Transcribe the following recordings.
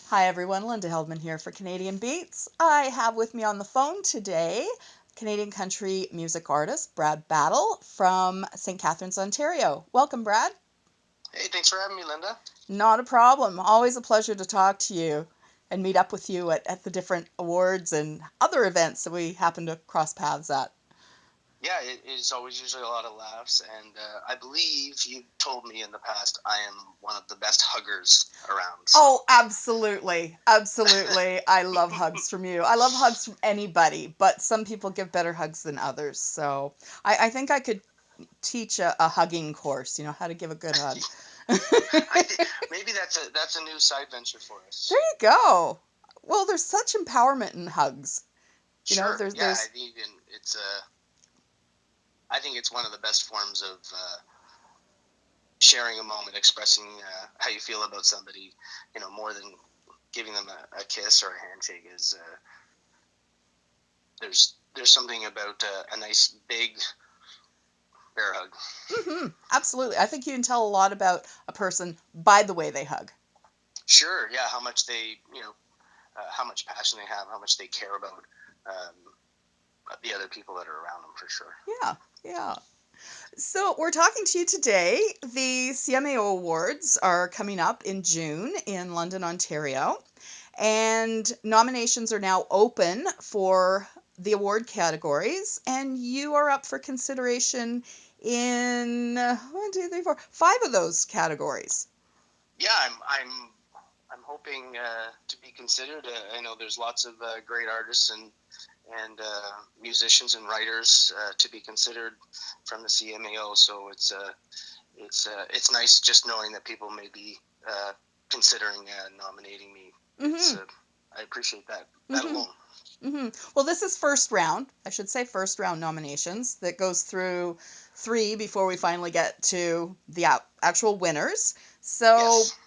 Hi everyone, Linda Heldman here for Canadian Beats. I have with me on the phone today Canadian country music artist Brad Battle from St. Catharines, Ontario. Welcome, Brad. Hey, thanks for having me, Linda. Not a problem. Always a pleasure to talk to you and meet up with you at the different awards and other events that we happen to cross paths at. Yeah, it is always usually a lot of laughs, and I believe you told me in the past I am one of the best huggers around. So. Oh, absolutely. Absolutely. I love hugs from you. I love hugs from anybody, but some people give better hugs than others. So I think I could teach a hugging course, how to give a good hug. I think maybe that's a new side venture for us. There you go. Well, there's such empowerment in hugs. Sure. There's I think it's I think it's one of the best forms of sharing a moment, expressing how you feel about somebody. More than giving them a kiss or a handshake is. There's something about a nice big bear hug. Mm-hmm. Absolutely. I think you can tell a lot about a person by the way they hug. Sure. Yeah. How much they, how much passion they have, how much they care about the other people that are around them, for sure. Yeah. Yeah. So we're talking to you today. The CMAO Awards are coming up in June in London, Ontario, and nominations are now open for the award categories, and you are up for consideration in 5 of those categories. Yeah, I'm hoping to be considered. I know there's lots of great artists and musicians and writers to be considered from the CMAO. So it's nice just knowing that people may be considering nominating me. Mm-hmm. I appreciate that Mm-hmm. alone. Mm-hmm. Well, this is first round. I should say first round nominations that goes through 3 before we finally get to the actual winners. So yes.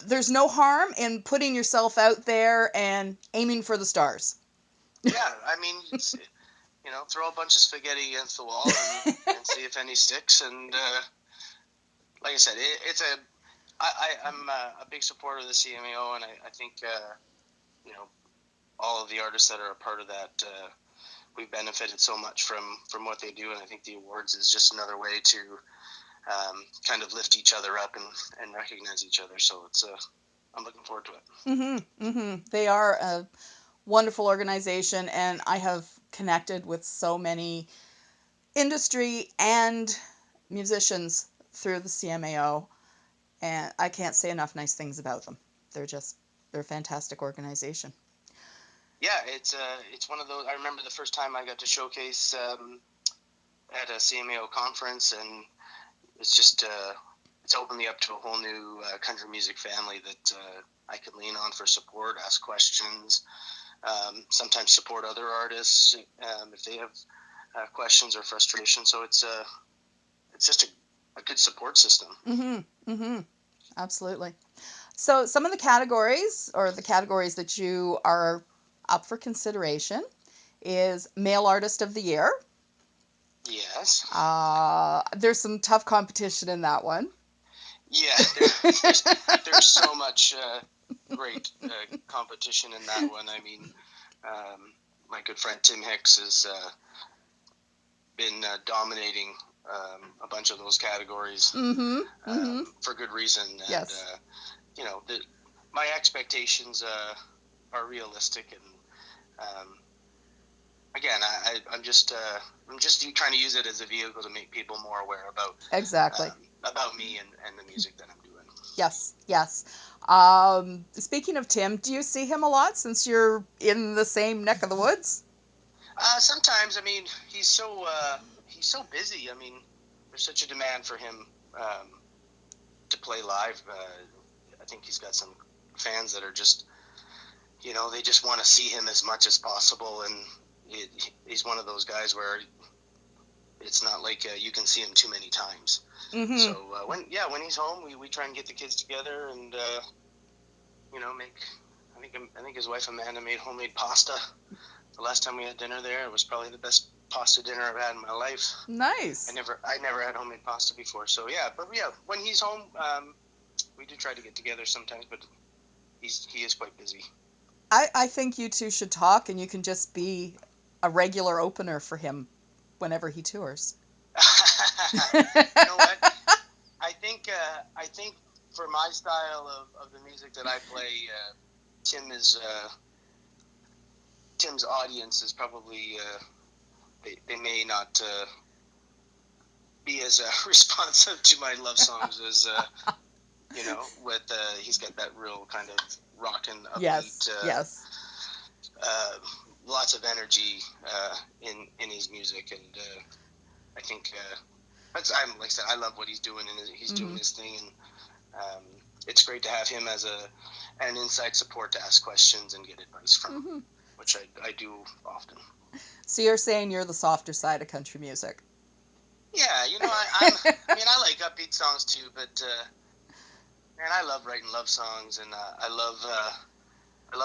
There's no harm in putting yourself out there and aiming for the stars. Yeah, I mean, throw a bunch of spaghetti against the wall and see if any sticks. And like I said, I'm a big supporter of the CMAO, and I think all of the artists that are a part of that, we've benefited so much from what they do, and I think the awards is just another way to kind of lift each other up and recognize each other. So I'm looking forward to it. Mm-hmm. Mm-hmm. They are a wonderful organization, and I have connected with so many industry and musicians through the CMAO, and I can't say enough nice things about them. They're a fantastic organization. Yeah, it's one of those. I remember the first time I got to showcase at a CMAO conference, and it's just it's opened me up to a whole new country music family that I could lean on for support, ask questions, sometimes support other artists if they have questions or frustrations. So it's just a good support system. Mm-hmm. Mm-hmm. Absolutely. So some of the categories, or the categories that you are up for consideration, is Male Artist of the Year. Yes. There's some tough competition in that one. Yeah, there's so much great competition in that one. I mean, my good friend Tim Hicks has been dominating a bunch of those categories Mm-hmm. Mm-hmm. for good reason. And, yes. My expectations are realistic, and again, I'm just trying to use it as a vehicle to make people more aware about exactly about me and the music that I'm doing. Yes, yes. Speaking of Tim, do you see him a lot since you're in the same neck of the woods? Sometimes, I mean, he's so busy. I mean, there's such a demand for him to play live. I think he's got some fans that are just, they just want to see him as much as possible, and he's one of those guys where it's not like you can see him too many times. Mm-hmm. So when he's home, we try and get the kids together and make. I think his wife Amanda made homemade pasta. The last time we had dinner there, it was probably the best pasta dinner I've had in my life. Nice. I never had homemade pasta before. So yeah, when he's home, we do try to get together sometimes, but he is quite busy. I think you two should talk, and you can just be a regular opener for him whenever he tours. You know what? I think for my style of the music that I play, Tim's audience is probably they may not be as responsive to my love songs as with he's got that real kind of rockin' upbeat, yes. Lots of energy in his music, and I think I'm like I said, I love what he's doing, and he's doing his thing, and it's great to have him as an inside support to ask questions and get advice from, which I do often. So you're saying you're the softer side of country music? Yeah, I like upbeat songs too, but man, I love writing love songs, and I love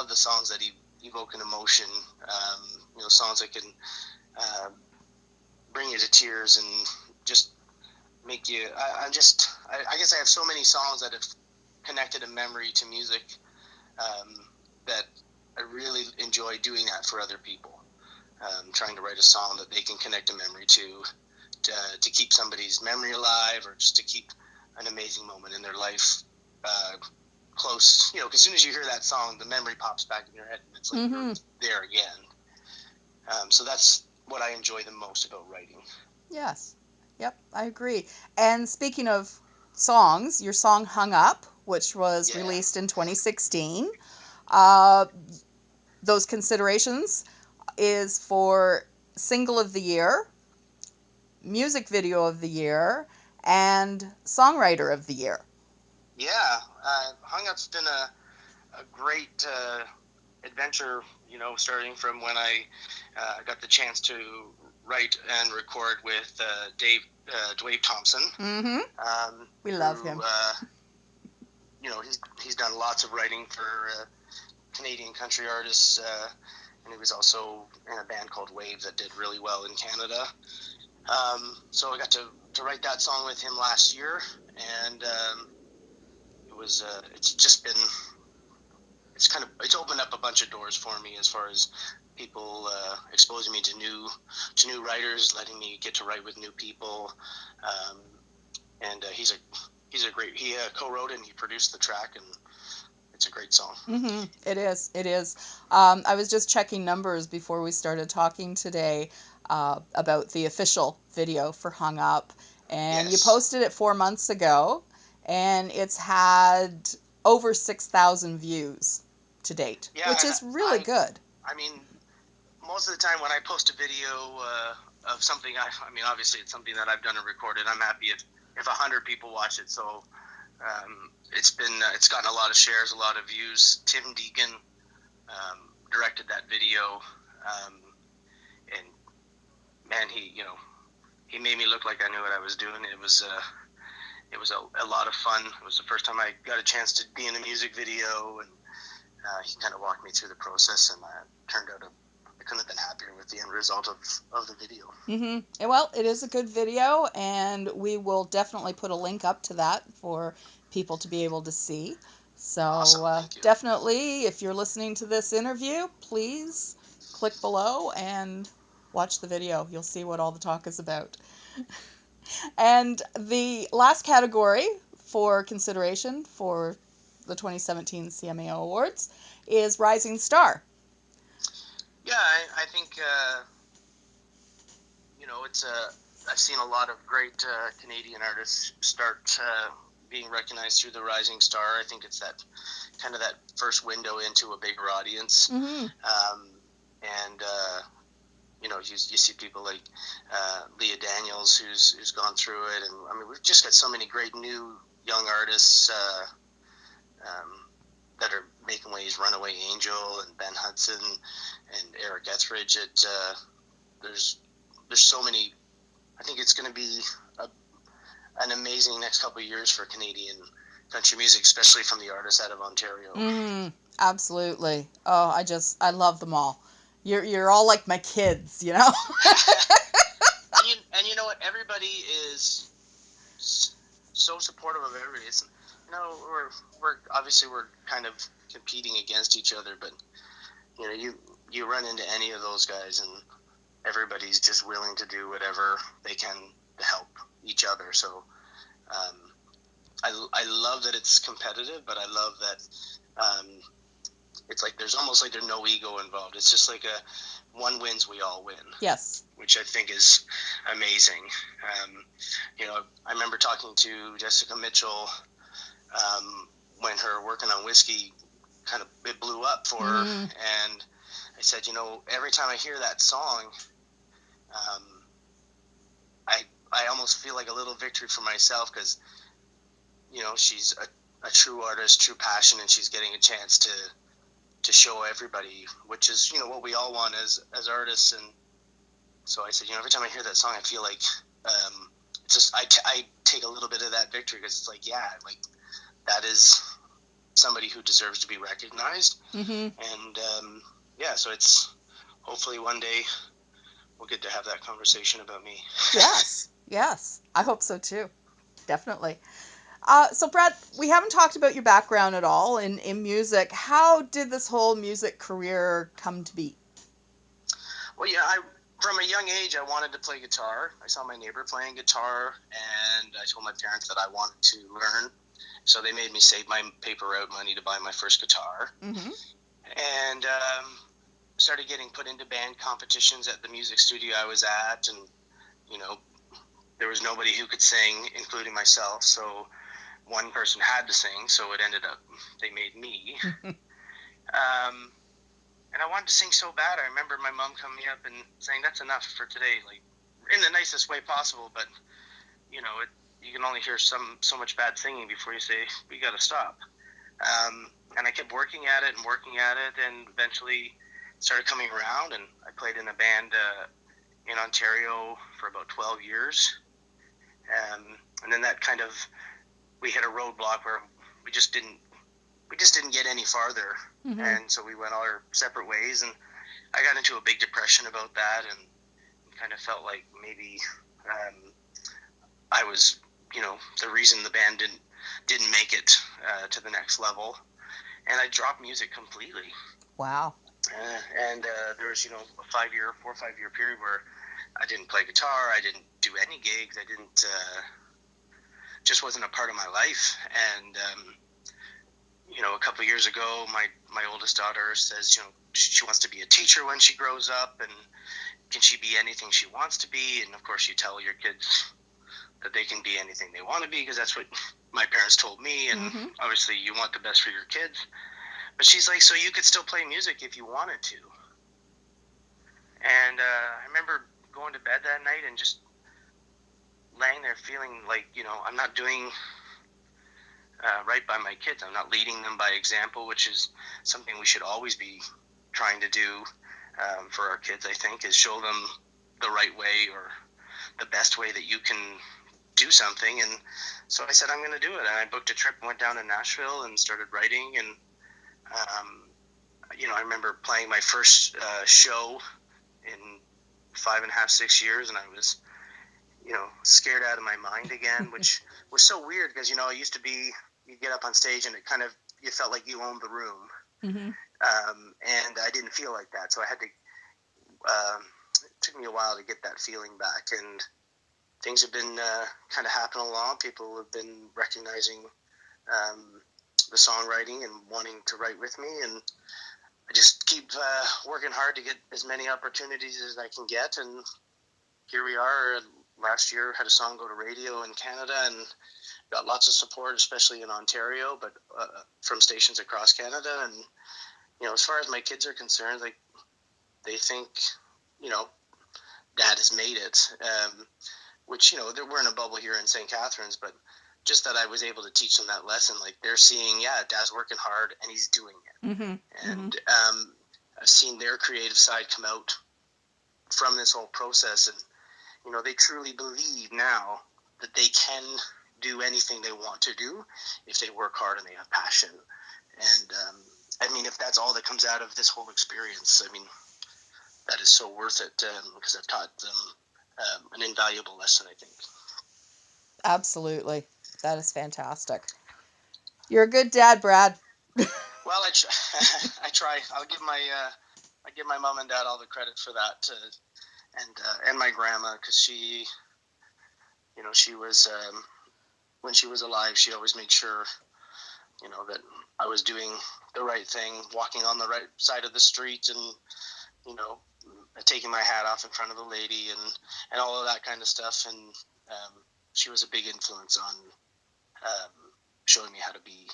the songs that evoke an emotion. Songs that can bring you to tears and just make you. I guess I have so many songs that have connected a memory to music that I really enjoy doing that for other people. Trying to write a song that they can connect a memory to keep somebody's memory alive, or just to keep an amazing moment in their life close. Because as soon as you hear that song, the memory pops back in your head, and it's like you're there again. So that's what I enjoy the most about writing. Yes. Yep, I agree. And speaking of songs, your song Hung Up, which was released in 2016, those considerations is for Single of the Year, Music Video of the Year, and Songwriter of the Year. Yeah, Hung Up's been a great adventure, starting from when I got the chance to write and record with Dwayne Thompson. We love him. He's done lots of writing for Canadian country artists, and he was also in a band called Waves that did really well in Canada. So I got to write that song with him last year, and it's just been, it's opened up a bunch of doors for me as far as people exposing me to new writers, letting me get to write with new people, and he's a great, he co-wrote it and he produced the track, and it's a great song. It is. I was just checking numbers before we started talking today about the official video for Hung Up, and you posted it 4 months ago, and it's had over 6,000 views to date, which is really good. I mean, most of the time when I post a video of something, obviously it's something that I've done and recorded, I'm happy if 100 people watch it. So it's gotten a lot of shares, a lot of views. Tim Deegan directed that video, and man, he made me look like I knew what I was doing. It was a lot of fun. It was the first time I got a chance to be in a music video, and he kind of walked me through the process, and turned out I couldn't have been happier with the end result of the video. Well, it is a good video, and we will definitely put a link up to that for people to be able to see. So awesome. definitely, if you're listening to this interview, please click below and watch the video. You'll see what all the talk is about. And the last category for consideration for the 2017 CMAO Awards is Rising Star. Yeah, I think I've seen a lot of great Canadian artists start being recognized through the Rising Star. I think it's that first window into a bigger audience. You see people like Leah Daniels, who's gone through it, and we've just got so many great new young artists that are making waves. Runaway Angel and Ben Hudson and Eric Etheridge. There's so many. I think it's going to be an amazing next couple of years for Canadian country music, especially from the artists out of Ontario. Absolutely. Oh, I love them all. You're all like my kids, and you know what? Everybody is so supportive of everybody. No, we're obviously we're kind of competing against each other, but you know, you run into any of those guys, and everybody's just willing to do whatever they can to help each other. So um, I love that it's competitive, but I love that it's like there's almost like there's no ego involved. It's just like a one wins, we all win. Yes. Which I think is amazing. You know, I remember talking to Jessica Mitchell when her working on whiskey kind of it blew up for her, and I said, you know, every time I hear that song, um, I almost feel like a little victory for myself because you know she's a true artist, true passion, and she's getting a chance to show everybody, which is you know what we all want as artists. And so I said, you know, every time I hear that song, I feel like it's just I take a little bit of that victory because it's like like that is somebody who deserves to be recognized. And yeah, so it's hopefully one day we'll get to have that conversation about me. Yes, I hope so too. Definitely. So Brad, we haven't talked about your background at all in music. How did this whole music career come to be? Well, yeah, from a young age I wanted to play guitar. I saw my neighbor playing guitar, and I told my parents that I wanted to learn. So they made me save my paper route money to buy my first guitar, and started getting put into band competitions at the music studio I was at, and you know there was nobody who could sing, including myself. So one person had to sing, so it ended up they made me. And I wanted to sing so bad. I remember my mom coming up and saying, "That's enough for today," like in the nicest way possible. But you know, you can only hear so much bad singing before you say we got to stop. And I kept working at it and working at it, and eventually started coming around. And I played in a band in Ontario for about 12 years. And then that kind of we hit a roadblock where we just didn't get any farther, and so we went our separate ways. And I got into a big depression about that, and kind of felt like maybe I was, you know, the reason the band didn't make it to the next level, and I dropped music completely. Wow. And there was, you know, a 4 or 5 year period where I didn't play guitar, I didn't do any gigs, I didn't, just wasn't a part of my life. And you know, a couple of years ago, my oldest daughter says, you know, she wants to be a teacher when she grows up, and can she be anything she wants to be? And of course, you tell your kids that they can be anything they want to be because that's what my parents told me. And obviously, you want the best for your kids. But she's like, so you could still play music if you wanted to. And I remember going to bed that night and just laying there feeling like, you know, I'm not doing right by my kids. I'm not leading them by example, which is something we should always be trying to do for our kids, I think, is show them the right way or the best way that you can do something. And so I said, I'm going to do it. And I booked a trip, went down to Nashville and started writing. And, you know, I remember playing my first show in 5.5, 6 years. And I was, you know, scared out of my mind again, which was so weird because, you know, it used to be, you get up on stage and it kind of, you felt like you owned the room. And I didn't feel like that. So I had to, it took me a while to get that feeling back. And things have been kind of happening along. People have been recognizing the songwriting and wanting to write with me. And I just keep working hard to get as many opportunities as I can get. And here we are. Last year, had a song go to radio in Canada and got lots of support, especially in Ontario, but from stations across Canada. And, you know, as far as my kids are concerned, like, they think, you know, Dad has made it, which, you know, we're in a bubble here in St. Catharines, but just that I was able to teach them that lesson, like, they're seeing, yeah, Dad's working hard and he's doing it. And I've seen their creative side come out from this whole process. And, you know, they truly believe now that they can do anything they want to do if they work hard and they have passion. And I mean, if that's all that comes out of this whole experience, I mean, that is so worth it because I've taught them an invaluable lesson, I think. Absolutely. That is fantastic. You're a good dad, Brad. Well, I try. I give my mom and dad all the credit for that, and my grandma, because she was when she was alive, she always made sure that I was doing the right thing, walking on the right side of the street, and taking my hat off in front of the lady, and all of that kind of stuff. And she was a big influence on showing me how to be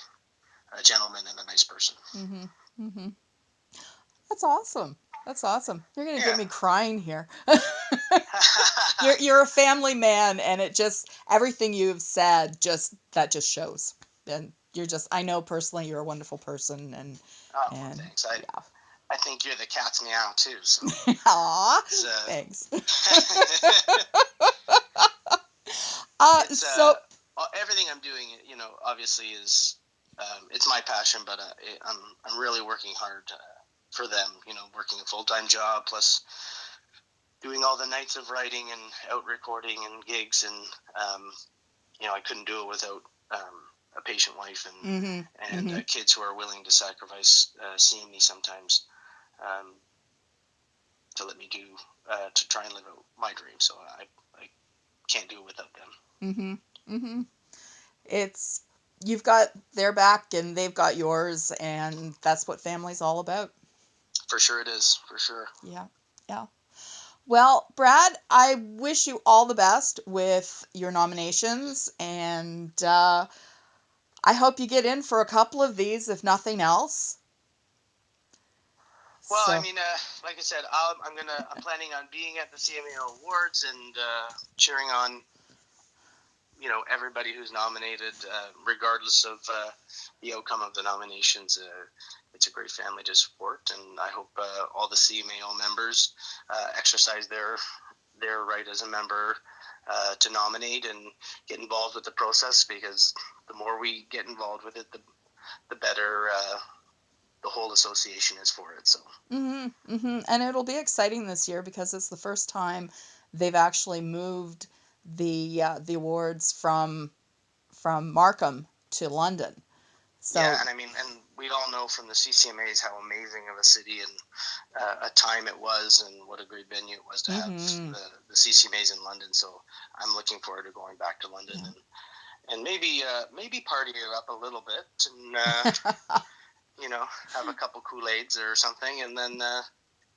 a gentleman and a nice person. Mm-hmm. Mm-hmm. That's awesome. That's awesome. You're gonna get me Yeah. crying here. You're a family man, and everything you've said just shows. And I know personally you're a wonderful person, and Thanks. yeah. I think you're the cat's meow too. So. Aw, thanks. So everything I'm doing, obviously is it's my passion, but I'm really working hard for them. Working a full-time job plus doing all the nights of writing and out recording and gigs, and I couldn't do it without a patient wife and kids who are willing to sacrifice seeing me sometimes to let me do to try and live out my dream. So I can't do it without them. You've got their back and they've got yours, and that's what family's all about. For sure it is. For sure. Yeah. Yeah. Well, Brad, I wish you all the best with your nominations, and I hope you get in for a couple of these, if nothing else. Well, I mean, like I said, I'm planning on being at the CMAO Awards and cheering on, everybody who's nominated, regardless of the outcome of the nominations. It's a great family to support, and I hope all the CMAO members exercise their right as a member to nominate and get involved with the process, because the more we get involved with it, the better the whole association is for it. So. And it'll be exciting this year because it's the first time they've actually moved the awards from Markham to London. So yeah, and I mean, and we all know from the CCMAs how amazing of a city and a time it was, and what a great venue it was to have the CCMAs in London. So I'm looking forward to going back to London and maybe party it up a little bit and have a couple Kool-Aids or something, and then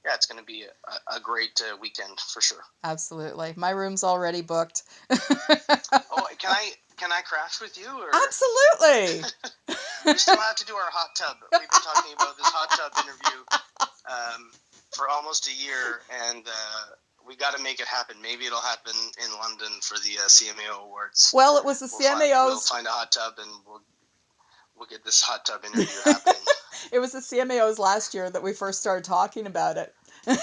it's going to be a great weekend for sure. Absolutely, my room's already booked. Oh, can I crash with you? Or? Absolutely. We still have to do our hot tub. We've been talking about this hot tub interview for almost a year, and we got to make it happen. Maybe it'll happen in London for the CMAO Awards. Well, it was the CMAO's. We'll find a hot tub, and we'll get this hot tub interview happening. It was the CMAO's last year that we first started talking about it. Yeah.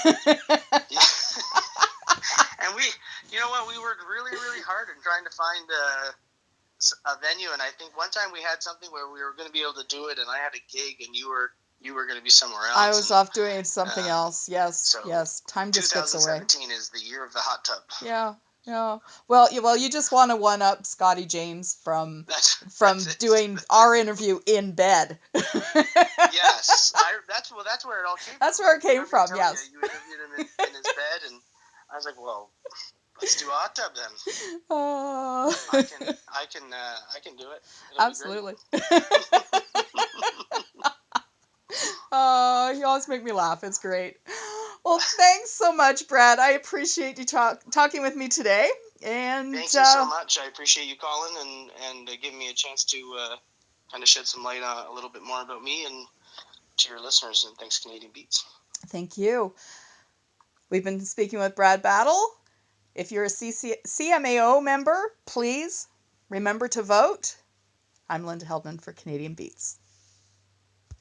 And we worked really, really hard in trying to find a venue, and I think one time we had something where we were going to be able to do it, and I had a gig, and you were going to be somewhere else. I was off doing something else. Yes, so yes. Time just gets away. 2017 is the year of the hot tub. Yeah. Yeah. Well, you just want to one up Scotty James from doing our interview in bed. Yes, that's where it all came. That's where it came from. Yes. You interviewed him in his bed, and I was like, well, let's do a hot tub then. I can do it. It'll absolutely. Oh, you always make me laugh. It's great. Well, thanks so much, Brad. I appreciate you talking with me today. And thank you so much. I appreciate you calling and giving me a chance to kind of shed some light on a little bit more about me and to your listeners. And thanks, Canadian Beats. Thank you. We've been speaking with Brad Battle. If you're a CMAO member, please remember to vote. I'm Linda Heldman for Canadian Beats.